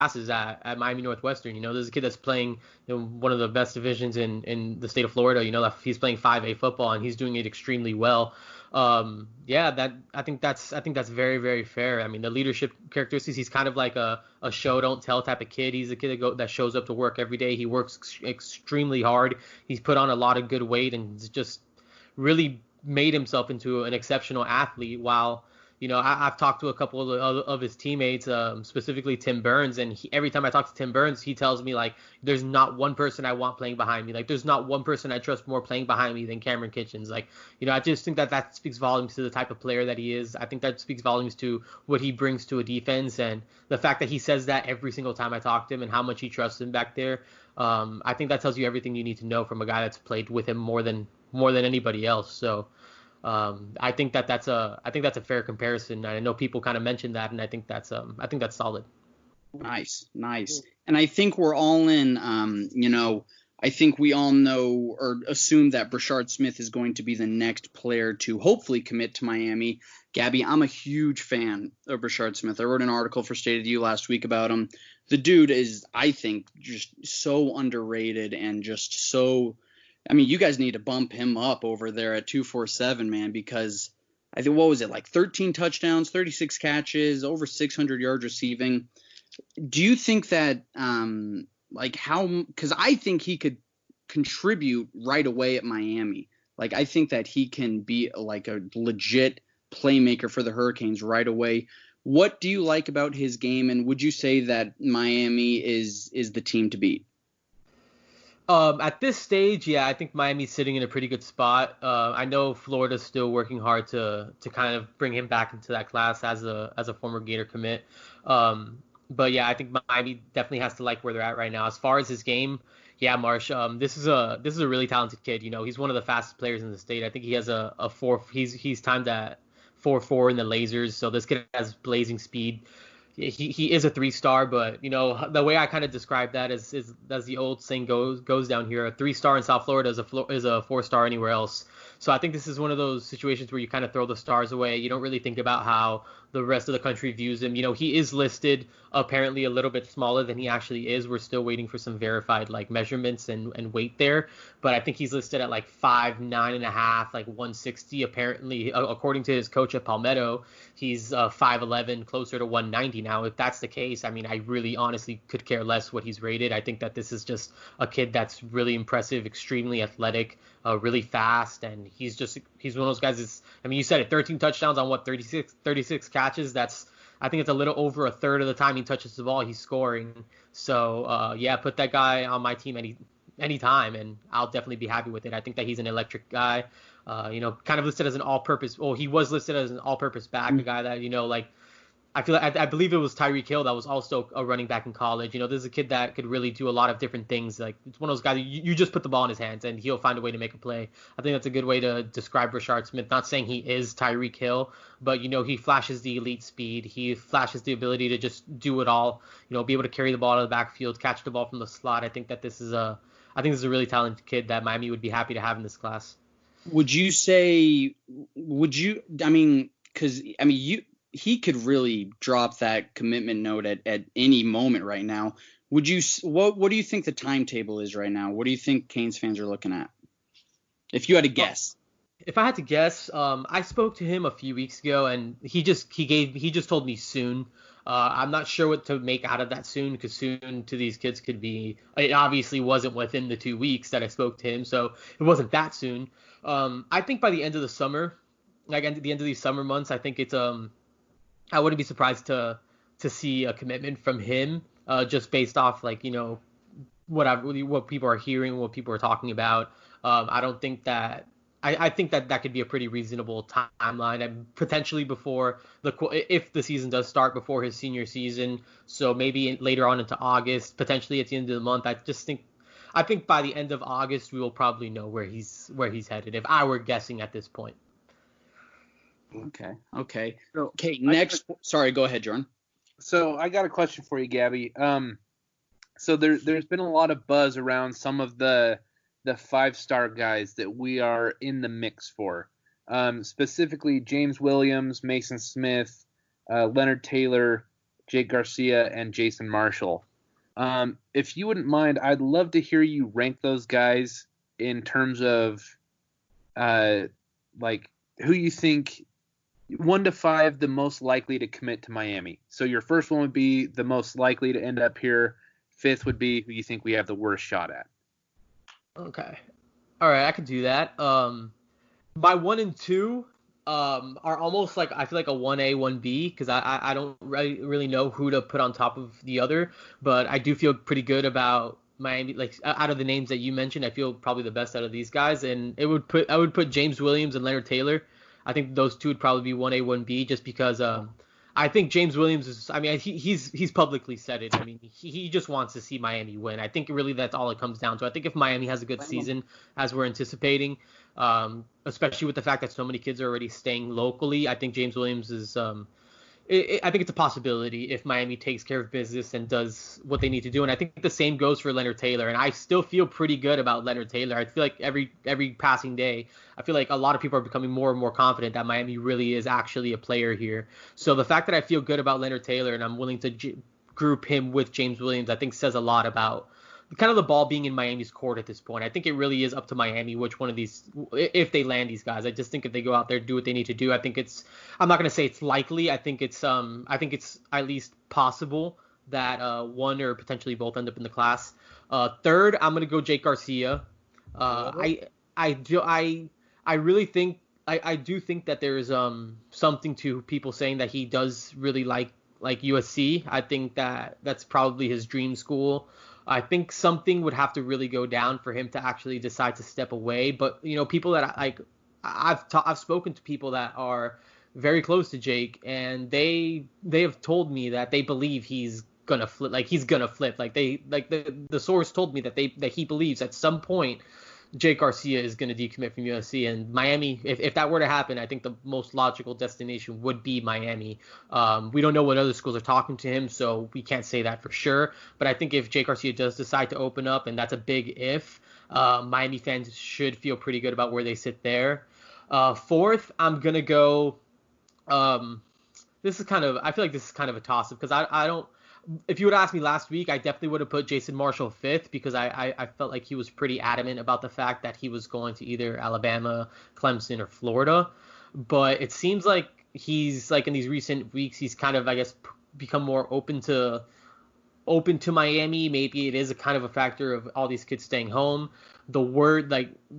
classes at Miami Northwestern. There's a kid that's playing one of the best divisions in the state of Florida. He's playing 5A football and he's doing it extremely well. Yeah, that I think that's very, very fair. I mean, the leadership characteristics, he's kind of like a show don't tell type of kid. He's a kid that shows up to work every day. He works extremely hard. He's put on a lot of good weight and just really made himself into an exceptional athlete. While I've talked to a couple of his teammates, specifically Tim Burns, and every time I talk to Tim Burns, he tells me like, there's not one person I want playing behind me. Like, there's not one person I trust more playing behind me than Kamren Kinchens. Like, I just think that speaks volumes to the type of player that he is. I think that speaks volumes to what he brings to a defense, and the fact that he says that every single time I talk to him and how much he trusts him back there. I think that tells you everything you need to know from a guy that's played with him more than anybody else. So. I think that's a fair comparison. I know people kind of mentioned that, and I think that's solid. Nice. And I think we're all in. I think we all know or assume that Brashard Smith is going to be the next player to hopefully commit to Miami. Gabby, I'm a huge fan of Brashard Smith. I wrote an article for State of the U last week about him. The dude is, I think, just so underrated and just so. I mean, you guys need to bump him up over there at 247, man, because I think, what was it, like 13 touchdowns, 36 catches, over 600 yards receiving. Do you think that, because I think he could contribute right away at Miami. Like, I think that he can be like a legit playmaker for the Hurricanes right away. What do you like about his game, and would you say that Miami is the team to beat? At this stage, yeah, I think Miami's sitting in a pretty good spot. I know Florida's still working hard to kind of bring him back into that class as a former Gator commit. But yeah, I think Miami definitely has to like where they're at right now. As far as his game, yeah, Marsh, this is a really talented kid. He's one of the fastest players in the state. I think he has a 4. He's timed at 4.4 in the lasers, so this kid has blazing speed. He is a 3-star, but the way I kind of describe that is as the old saying goes down here, a 3-star in South Florida is a 4-star anywhere else. So I think this is one of those situations where you kind of throw the stars away. You don't really think about how the rest of the country views him. He is listed apparently a little bit smaller than he actually is. We're still waiting for some verified like measurements and weight there, but I think he's listed at like 5'9.5", like 160. Apparently, according to his coach at Palmetto, he's 5'11", closer to 190 now. If that's the case, I mean, I really honestly could care less what he's rated. I think that this is just a kid that's really impressive, extremely athletic, really fast, and he's one of those guys. I mean, you said it, 13 touchdowns on 36 catches. I think it's a little over a third of the time he touches the ball, he's scoring. So yeah, put that guy on my team any time, and I'll definitely be happy with it. I think that he's an electric guy. Kind of listed as an all-purpose. Well, he was listed as an all-purpose back, a guy that like. I believe it was Tyreek Hill that was also a running back in college. This is a kid that could really do a lot of different things. Like, it's one of those guys, you just put the ball in his hands and he'll find a way to make a play. I think that's a good way to describe Brashard Smith. Not saying he is Tyreek Hill, but he flashes the elite speed. He flashes the ability to just do it all. Be able to carry the ball out of the backfield, catch the ball from the slot. I think this is a really talented kid that Miami would be happy to have in this class. He could really drop that commitment note at any moment right now. What do you think the timetable is right now? What do you think Canes fans are looking at? If you had to guess. If I had to guess, I spoke to him a few weeks ago, and he just told me soon. I'm not sure what to make out of that soon, because soon to these kids could be. It obviously wasn't within the 2 weeks that I spoke to him, so it wasn't that soon. I think by the end of the summer, like at the end of these summer months, I think it's I wouldn't be surprised to see a commitment from him, just based off what people are hearing, what people are talking about. I think that could be a pretty reasonable timeline, and potentially before if the season does start before his senior season. So maybe later on into August, potentially at the end of the month. I think by the end of August we will probably know where he's headed, if I were guessing at this point. Okay. Next. Sorry, go ahead, Jordan. So I got a question for you, Gabby. So there's been a lot of buzz around some of the 5-star guys that we are in the mix for. Specifically James Williams, Mason Smith, Leonard Taylor, Jake Garcia, and Jason Marshall. If you wouldn't mind, I'd love to hear you rank those guys in terms of like who you think 1 to 5 the most likely to commit to Miami. So your first one would be the most likely to end up here. 5th would be who you think we have the worst shot at. Okay. All right, I could do that. My 1 and 2 are almost like I feel like a 1A, 1B because I don't really know who to put on top of the other, but I do feel pretty good about Miami. Like out of the names that you mentioned, I feel probably the best out of these guys, and I would put James Williams and Leonard Taylor. I think those two would probably be 1A, 1B just because I think James Williams is. I mean, he's publicly said it. I mean, he just wants to see Miami win. I think really that's all it comes down to. I think if Miami has a good season, as we're anticipating, especially with the fact that so many kids are already staying locally, I think James Williams is. I think it's a possibility if Miami takes care of business and does what they need to do. And I think the same goes for Leonard Taylor. And I still feel pretty good about Leonard Taylor. I feel like every passing day, I feel like a lot of people are becoming more and more confident that Miami really is actually a player here. So the fact that I feel good about Leonard Taylor and I'm willing to group him with James Williams, I think says a lot about kind of the ball being in Miami's court at this point. I think it really is up to Miami which one of these, if they land these guys. I just think if they go out there, do what they need to do. I think I'm not going to say it's likely. I think it's at least possible that one or potentially both end up in the class. Third, I'm going to go Jake Garcia. I really think I do think that there's something to people saying that he does really like USC. I think that's probably his dream school. I think something would have to really go down for him to actually decide to step away. But people that I've spoken to people that are very close to Jake, and they have told me that they believe he's gonna flip. Like he's gonna flip. Like the source told me that he believes at some point Jake Garcia is going to decommit from USC, and Miami, if that were to happen, I think the most logical destination would be Miami. We don't know what other schools are talking to him, so we can't say that for sure. But I think if Jake Garcia does decide to open up, and that's a big if, Miami fans should feel pretty good about where they sit there. Fourth, I'm going to go I feel like this is kind of a toss-up because I don't. If you would ask me last week, I definitely would have put Jason Marshall 5th because I felt like he was pretty adamant about the fact that he was going to either Alabama, Clemson, or Florida. But it seems like he's like in these recent weeks, he's kind of, I guess, become more open to Miami. Maybe it is a kind of a factor of all these kids staying home. The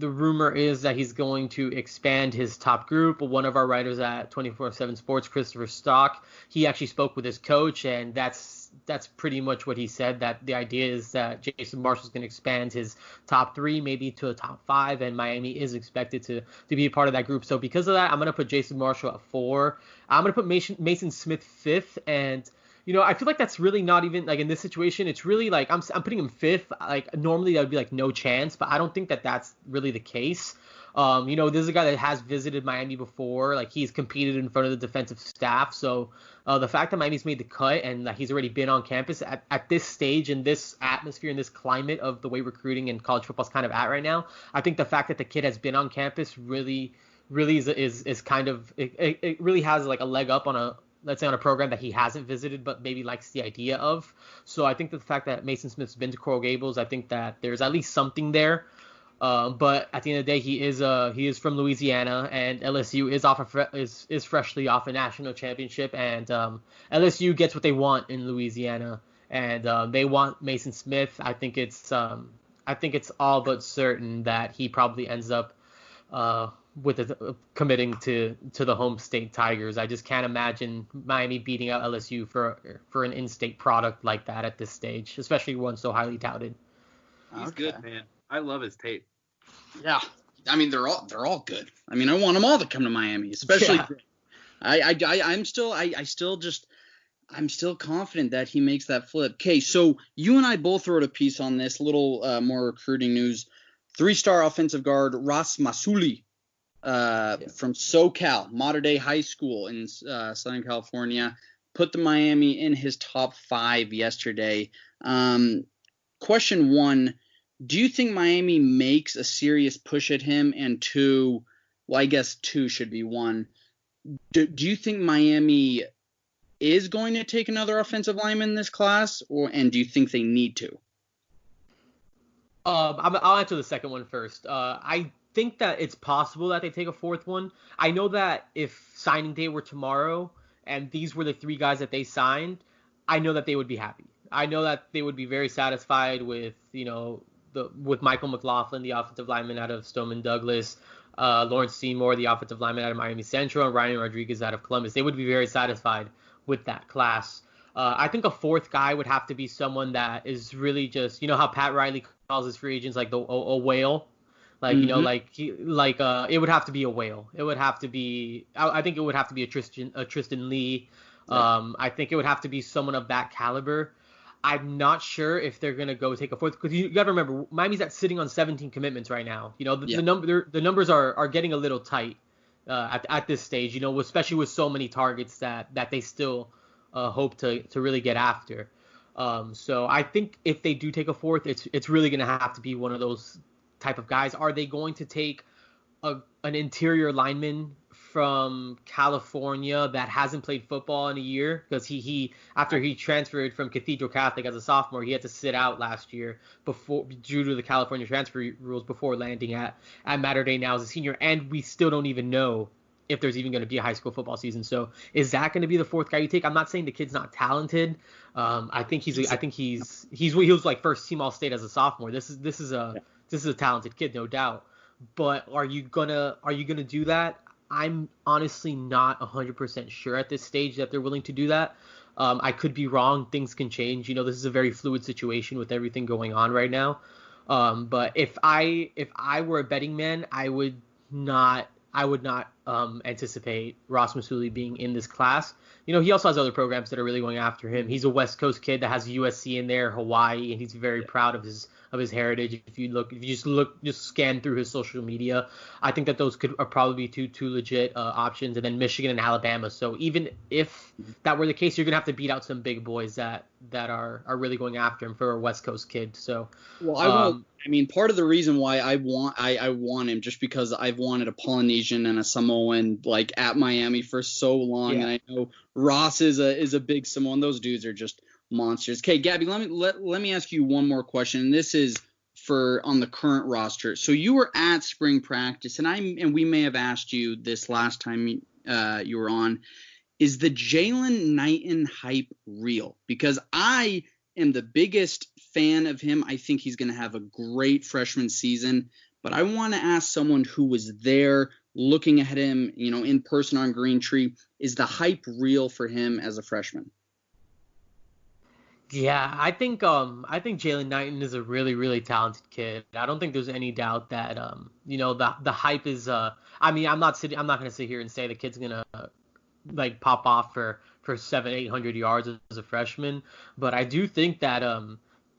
rumor is that he's going to expand his top group. One of our writers at 24/7 Sports, Christopher Stock, he actually spoke with his coach, and that's pretty much what he said, that the idea is that Jason Marshall's going to expand his top 3 maybe to a top 5, and Miami is expected to be a part of that group. So because of that, I'm going to put Jason Marshall at 4. I'm going to put Mason Smith 5th, and I feel like that's really not even like in this situation. It's really like I'm putting him 5th. Like normally that would be like no chance, but I don't think that that's really the case. This is a guy that has visited Miami before. Like he's competed in front of the defensive staff. So the fact that Miami's made the cut and that he's already been on campus at this stage in this atmosphere, in this climate of the way recruiting and college football is kind of at right now, I think the fact that the kid has been on campus really is kind of it really has like a leg up on a program that he hasn't visited but maybe likes the idea of. So I think that the fact that Mason Smith's been to Coral Gables, I think that there's at least something there. But at the end of the day, he is from Louisiana, and LSU is freshly off a national championship, and LSU gets what they want in Louisiana, and they want Mason Smith. I think it's all but certain that he probably ends up committing to the home state Tigers. I just can't imagine Miami beating out LSU for an in-state product like that at this stage, especially one so highly touted. He's good, man. I love his tape. Yeah, I mean they're all good. I mean I want them all to come to Miami, especially. Yeah. I'm still confident that he makes that flip. Okay, so you and I both wrote a piece on this, little more recruiting news. 3-star offensive guard Ross Masuli from SoCal, Mater Dei High School in Southern California, put the Miami in his top 5 yesterday. Question 1. Do you think Miami makes a serious push at him? And 2, well, I guess 2 should be 1. Do you think Miami is going to take another offensive lineman in this class, and do you think they need to? I'll answer the second one first. I think that it's possible that they take a fourth one. I know that if signing day were tomorrow and these were the 3 guys that they signed, I know that they would be happy. I know that they would be very satisfied with, with Michael McLaughlin, the offensive lineman out of Stoneman Douglas, Lawrence Seymour, the offensive lineman out of Miami Central, and Ryan Rodriguez out of Columbus. They would be very satisfied with that class. I think a fourth guy would have to be someone that is really just, how Pat Riley calls his free agents like a whale. Like, it would have to be a whale. It would have to be, I think it would have to be a Tristan Lee. Right. I think it would have to be someone of that caliber. I'm not sure if they're going to go take a fourth, because you got to remember, Miami's sitting on 17 commitments right now. The numbers are getting a little tight at this stage, especially with so many targets that they still hope to really get after. So I think if they do take a fourth, it's really going to have to be one of those type of guys. Are they going to take an interior lineman from California that hasn't played football in a year? Because he after he transferred from Cathedral Catholic as a sophomore, he had to sit out last year due to the California transfer rules before landing at Mater Dei now as a senior, and we still don't even know if there's even going to be a high school football season. So is that going to be the fourth guy you take? I'm not saying the kid's not talented. I think he was like first team All-State as a sophomore. This is a talented kid, no doubt. But are you gonna do that? I'm honestly not 100% sure at this stage that they're willing to do that. I could be wrong. Things can change. This is a very fluid situation with everything going on right now. But if I were a betting man, I would not anticipate Ross Masuli being in this class. He also has other programs that are really going after him. He's a West Coast kid that has USC in there, Hawaii, and he's very proud of his heritage. If you just scan through his social media, I think that those are probably two legit options, and then Michigan and Alabama. So even if that were the case, you're gonna have to beat out some big boys that are really going after him for a West Coast kid. So part of the reason why I want him, just because I've wanted a Polynesian and a Samoan like at Miami for so long, and I know Ross is a big Samoan. Those dudes are just monsters. Okay, Gabby, let me ask you one more question, and this is for on the current roster. So you were at spring practice, and we may have asked you this last time you were on. Is the Jalen Knighton hype real? Because I am the biggest fan of him. I think he's going to have a great freshman season, but I want to ask someone who was there looking at him, in person on Green Tree. Is the hype real for him as a freshman? Yeah, I think Jalen Knighton is a really, really talented kid. I don't think there's any doubt that the hype is I'm not going to sit here and say the kid's going to like pop off for 700-800 yards as a freshman, but I do think that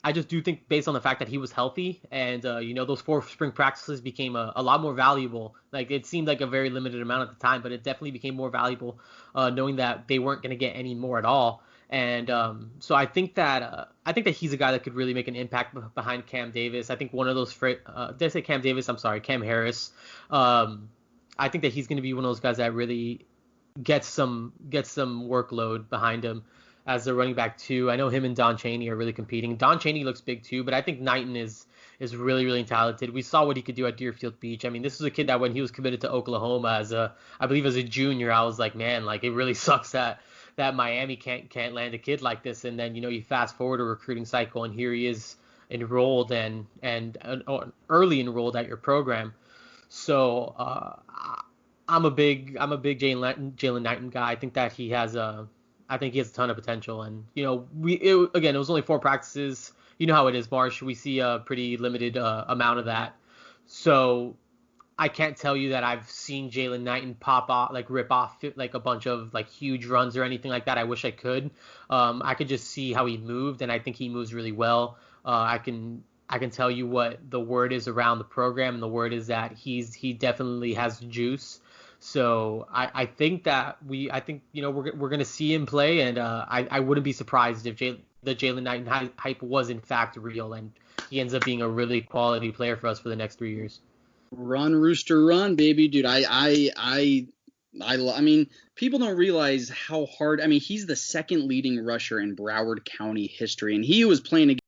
I just do think, based on the fact that he was healthy and those 4 spring practices became a lot more valuable. Like, it seemed like a very limited amount at the time, but it definitely became more valuable knowing that they weren't going to get any more at all. And so I think that he's a guy that could really make an impact behind Cam Davis. I think one of those did I say Cam Davis? I'm sorry, Cam Harris. I think that he's going to be one of those guys that really gets some workload behind him as a running back too. I know him and Don Chaney are really competing. Don Chaney looks big too, but I think Knighton is really, really talented. We saw what he could do at Deerfield Beach. I mean, this was a kid that when he was committed to Oklahoma I believe as a junior, I was like, man, like, it really sucks that Miami can't land a kid like this. And then, you fast forward a recruiting cycle, and here he is enrolled and early enrolled at your program. So I'm a big Jalen Knighton guy. I think that he has a ton of potential. And it was only 4 practices. You know how it is, Marsh. We see a pretty limited amount of that. So I can't tell you that I've seen Jalen Knighton pop off, like rip off like a bunch of like huge runs or anything like that. I wish I could. I could just see how he moved, and I think he moves really well. I can tell you what the word is around the program, and the word is that he definitely has juice. So I think that we're gonna see him play, and I wouldn't be surprised if the Jalen Knighton hype was in fact real, and he ends up being a really quality player for us for the next 3 years. Run, Rooster, run, baby, dude. I I mean, people don't realize how hard. I mean, he's the second leading rusher in Broward County history, and he was playing